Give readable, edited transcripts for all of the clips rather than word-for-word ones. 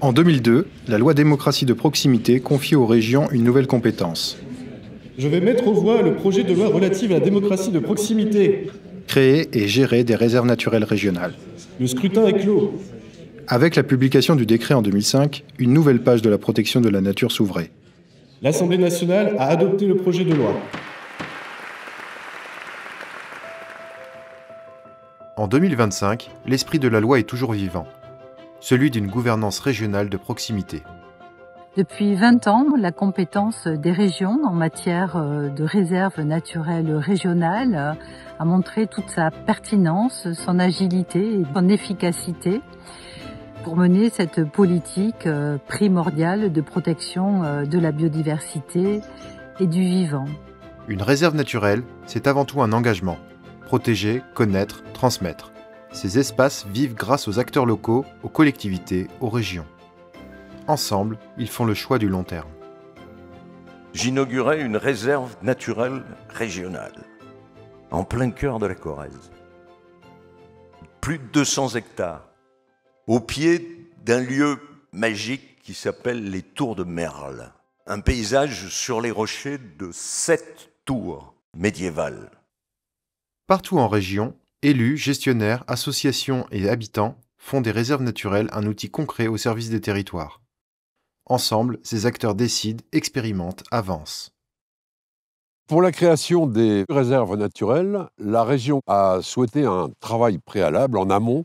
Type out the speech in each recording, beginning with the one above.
En 2002, la loi démocratie de proximité confie aux régions une nouvelle compétence. Je vais mettre aux voix le projet de loi relative à la démocratie de proximité. Créer et gérer des réserves naturelles régionales. Le scrutin est clos. Avec la publication du décret en 2005, une nouvelle page de la protection de la nature s'ouvrait. L'Assemblée nationale a adopté le projet de loi. En 2025, l'esprit de la loi est toujours vivant, celui d'une gouvernance régionale de proximité. Depuis 20 ans, la compétence des régions en matière de réserves naturelles régionales a montré toute sa pertinence, son agilité et son efficacité pour mener cette politique primordiale de protection de la biodiversité et du vivant. Une réserve naturelle, c'est avant tout un engagement. Protéger, connaître, transmettre. Ces espaces vivent grâce aux acteurs locaux, aux collectivités, aux régions. Ensemble, ils font le choix du long terme. J'inaugurais une réserve naturelle régionale, en plein cœur de la Corrèze. Plus de 200 hectares, au pied d'un lieu magique qui s'appelle les Tours de Merle. Un paysage sur les rochers de 7 tours médiévales. Partout en région, élus, gestionnaires, associations et habitants font des réserves naturelles un outil concret au service des territoires. Ensemble, ces acteurs décident, expérimentent, avancent. Pour la création des réserves naturelles, la région a souhaité un travail préalable en amont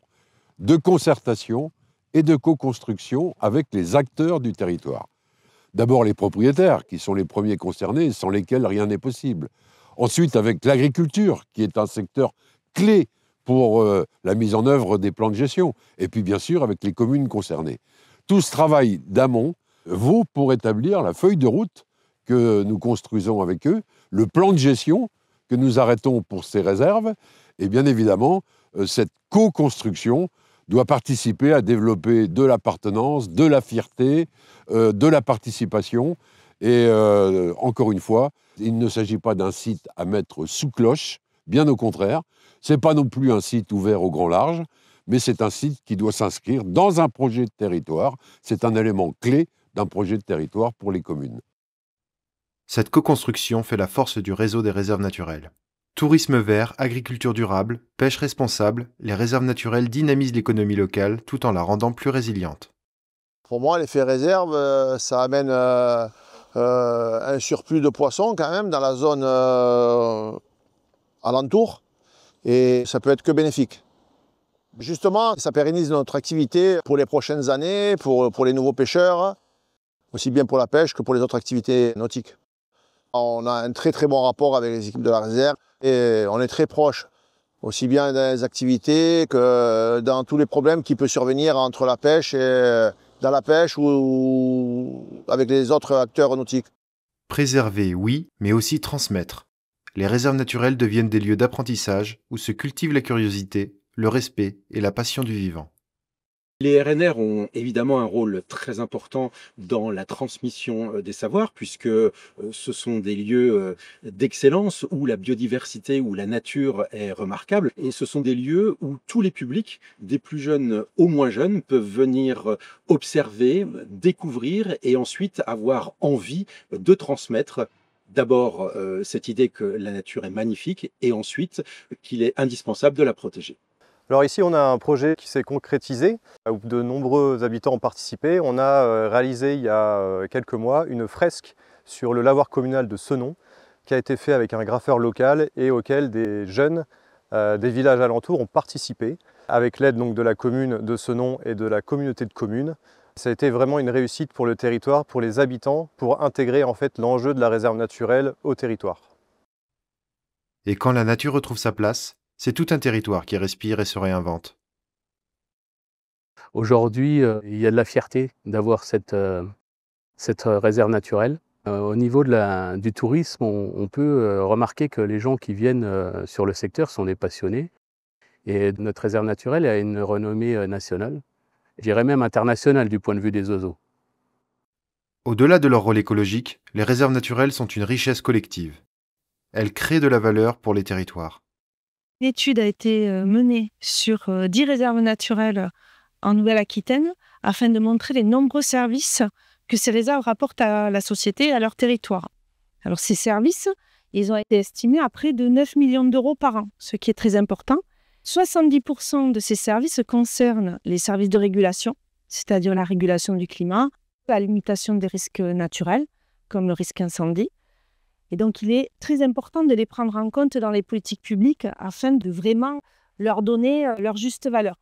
de concertation et de co-construction avec les acteurs du territoire. D'abord les propriétaires, qui sont les premiers concernés, sans lesquels rien n'est possible. Ensuite avec l'agriculture, qui est un secteur clé pour la mise en œuvre des plans de gestion. Et puis bien sûr avec les communes concernées. Tout ce travail d'amont vaut pour établir la feuille de route que nous construisons avec eux, le plan de gestion que nous arrêtons pour ces réserves. Et bien évidemment, cette co-construction doit participer à développer de l'appartenance, de la fierté, de la participation. Et encore une fois, il ne s'agit pas d'un site à mettre sous cloche, bien au contraire. Ce n'est pas non plus un site ouvert au grand large, mais c'est un site qui doit s'inscrire dans un projet de territoire. C'est un élément clé d'un projet de territoire pour les communes. Cette co-construction fait la force du réseau des réserves naturelles. Tourisme vert, agriculture durable, pêche responsable, les réserves naturelles dynamisent l'économie locale tout en la rendant plus résiliente. Pour moi, l'effet réserve, ça amène un surplus de poissons quand même dans la zone alentour et ça peut être que bénéfique. Justement, ça pérennise notre activité pour les prochaines années, pour les nouveaux pêcheurs, aussi bien pour la pêche que pour les autres activités nautiques. On a un très très bon rapport avec les équipes de la réserve et on est très proche, aussi bien dans les activités que dans tous les problèmes qui peuvent survenir entre la pêche et dans la pêche ou avec les autres acteurs nautiques. Préserver, oui, mais aussi transmettre. Les réserves naturelles deviennent des lieux d'apprentissage où se cultive la curiosité, le respect et la passion du vivant. Les RNR ont évidemment un rôle très important dans la transmission des savoirs, puisque ce sont des lieux d'excellence où la biodiversité, où la nature est remarquable. Et ce sont des lieux où tous les publics, des plus jeunes aux moins jeunes, peuvent venir observer, découvrir et ensuite avoir envie de transmettre. D'abord, cette idée que la nature est magnifique et ensuite qu'il est indispensable de la protéger. Alors ici, on a un projet qui s'est concrétisé, où de nombreux habitants ont participé. On a réalisé il y a quelques mois une fresque sur le lavoir communal de Senon, qui a été fait avec un graffeur local et auquel des jeunes des villages alentours ont participé, avec l'aide donc de la commune de Senon et de la communauté de communes. Ça a été vraiment une réussite pour le territoire, pour les habitants, pour intégrer en fait l'enjeu de la réserve naturelle au territoire. Et quand la nature retrouve sa place, c'est tout un territoire qui respire et se réinvente. Aujourd'hui, il y a de la fierté d'avoir cette réserve naturelle. Au niveau du tourisme, on peut remarquer que les gens qui viennent sur le secteur sont des passionnés. Et notre réserve naturelle a une renommée nationale, je dirais même internationale du point de vue des oiseaux. Au-delà de leur rôle écologique, les réserves naturelles sont une richesse collective. Elles créent de la valeur pour les territoires. Une étude a été menée sur 10 réserves naturelles en Nouvelle-Aquitaine afin de montrer les nombreux services que ces réserves rapportent à la société et à leur territoire. Alors ces services, ils ont été estimés à près de 9 millions d'euros par an, ce qui est très important. 70% de ces services concernent les services de régulation, c'est-à-dire la régulation du climat, la limitation des risques naturels, comme le risque incendie. Et donc, il est très important de les prendre en compte dans les politiques publiques afin de vraiment leur donner leur juste valeur.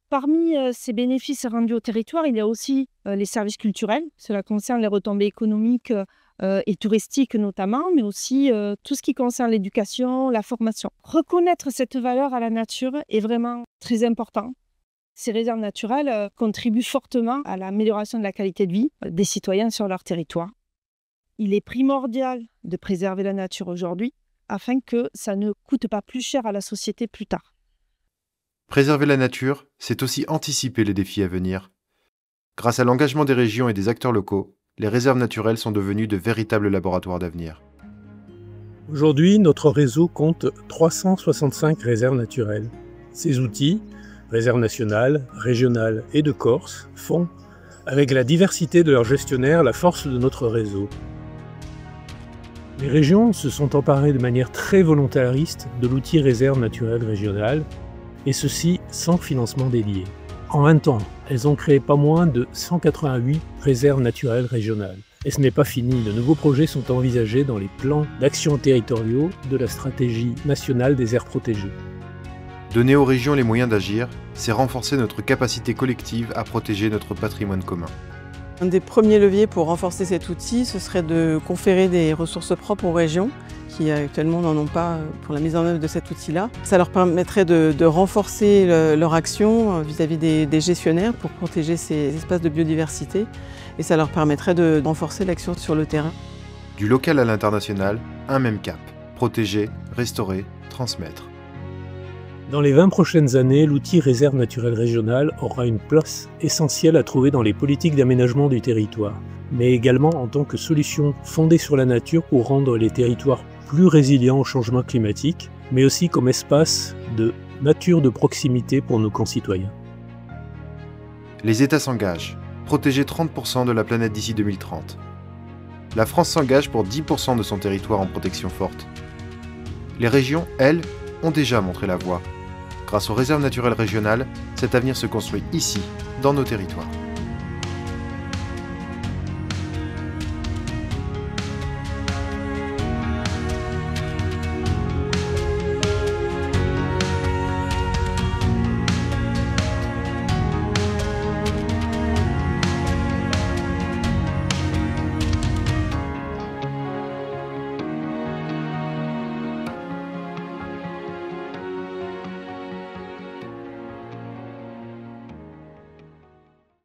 Parmi ces bénéfices rendus au territoire, il y a aussi les services culturels. Cela concerne les retombées économiques et touristiques notamment, mais aussi tout ce qui concerne l'éducation, la formation. Reconnaître cette valeur à la nature est vraiment très important. Ces réserves naturelles contribuent fortement à l'amélioration de la qualité de vie des citoyens sur leur territoire. Il est primordial de préserver la nature aujourd'hui afin que ça ne coûte pas plus cher à la société plus tard. Préserver la nature, c'est aussi anticiper les défis à venir. Grâce à l'engagement des régions et des acteurs locaux, les réserves naturelles sont devenues de véritables laboratoires d'avenir. Aujourd'hui, notre réseau compte 365 réserves naturelles. Ces outils, réserves nationales, régionales et de Corse, font, avec la diversité de leurs gestionnaires, la force de notre réseau. Les régions se sont emparées de manière très volontariste de l'outil réserve naturelle régionale, et ceci sans financement dédié. En 20 ans, elles ont créé pas moins de 188 réserves naturelles régionales. Et ce n'est pas fini, de nouveaux projets sont envisagés dans les plans d'action territoriaux de la stratégie nationale des aires protégées. Donner aux régions les moyens d'agir, c'est renforcer notre capacité collective à protéger notre patrimoine commun. Un des premiers leviers pour renforcer cet outil, ce serait de conférer des ressources propres aux régions, qui actuellement n'en ont pas pour la mise en œuvre de cet outil-là. Ça leur permettrait de renforcer leur action vis-à-vis des gestionnaires pour protéger ces espaces de biodiversité, et ça leur permettrait de renforcer l'action sur le terrain. Du local à l'international, un même cap. Protéger, restaurer, transmettre. Dans les 20 prochaines années, l'outil réserve naturelle régionale aura une place essentielle à trouver dans les politiques d'aménagement du territoire, mais également en tant que solution fondée sur la nature pour rendre les territoires plus résilients au changement climatique, mais aussi comme espace de nature de proximité pour nos concitoyens. Les États s'engagent. Protéger 30% de la planète d'ici 2030. La France s'engage pour 10% de son territoire en protection forte. Les régions, elles, ont déjà montré la voie. Grâce aux réserves naturelles régionales, cet avenir se construit ici, dans nos territoires.